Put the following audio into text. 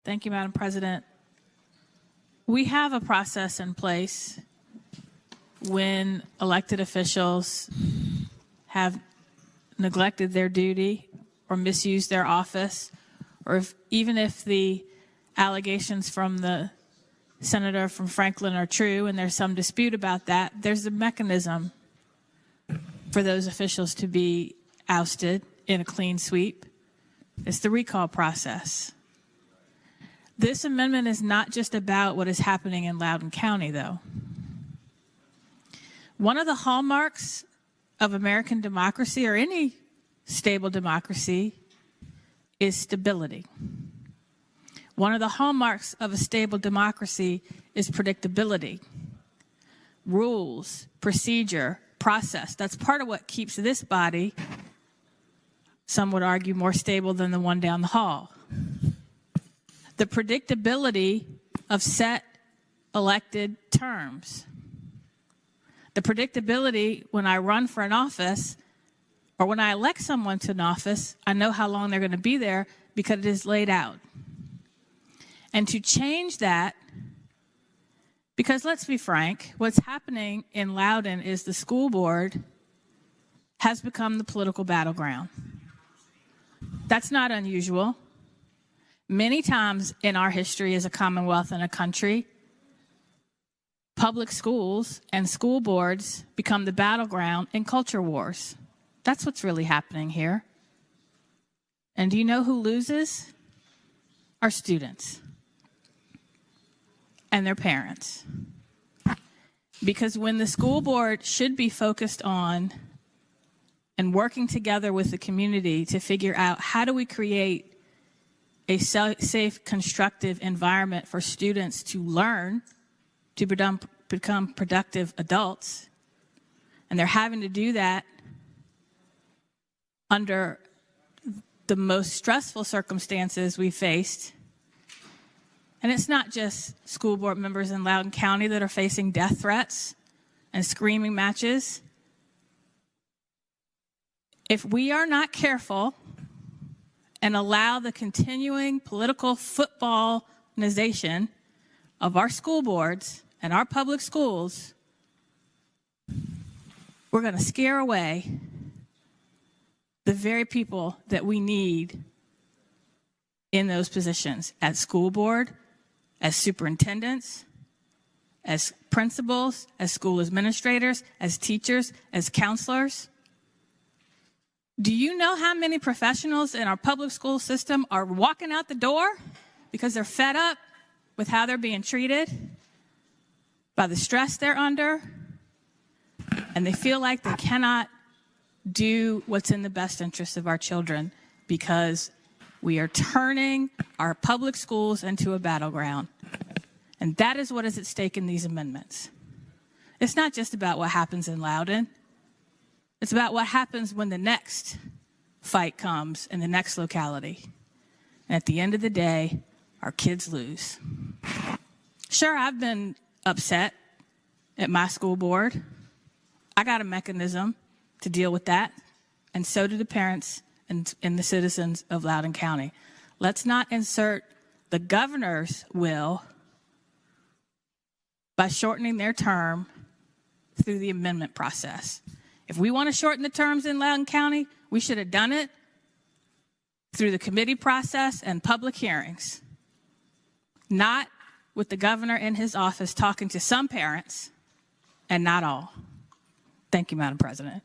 Thank you, Madam President. We have a process in place when elected officials have neglected their duty or misused their office, or even if the allegations from the senator from Franklin are true and there's some dispute about that, there's a mechanism for those officials to be ousted in a clean sweep. It's the recall process. This amendment is not just about what is happening in Loudoun County, though. One of the hallmarks of American democracy, or any stable democracy, is stability. One of the hallmarks of a stable democracy is predictability, rules, procedure, process. That's part of what keeps this body, some would argue, more stable than the one down the hall. The predictability of set elected terms. The predictability when I run for an office or when I elect someone to an office, I know how long they're going to be there because it is laid out. And to change that, because let's be frank, what's happening in Loudoun is the school board has become the political battleground. That's not unusual. Many times in our history as a commonwealth and a country, public schools and school boards become the battleground in culture wars. That's what's really happening here. And do you know who loses? Our students and their parents. Because when the school board should be focused on and working together with the community to figure out how do we create a safe, constructive environment for students to learn, to become productive adults, and they're having to do that under the most stressful circumstances we faced. And it's not just school board members in Loudoun County that are facing death threats and screaming matches. If we are not careful and allow the continuing political footballization of our school boards and our public schools, we're going to scare away the very people that we need in those positions at school board, as superintendents, as principals, as school administrators, as teachers, as counselors. Do you know how many professionals in our public school system are walking out the door because they're fed up with how they're being treated, by the stress they're under, and they feel like they cannot do what's in the best interest of our children because we are turning our public schools into a battleground. And that is what is at stake in these amendments. It's not just about what happens in Loudoun. It's about what happens when the next fight comes in the next locality. And at the end of the day, our kids lose. Sure, I've been upset at my school board. I got a mechanism to deal with that, and so do the parents and the citizens of Loudoun County. Let's not insert the governor's will by shortening their term through the amendment process. If we want to shorten the terms in Loudoun County, we should have done it through the committee process and public hearings, not with the governor in his office talking to some parents and not all. Thank you, Madam President.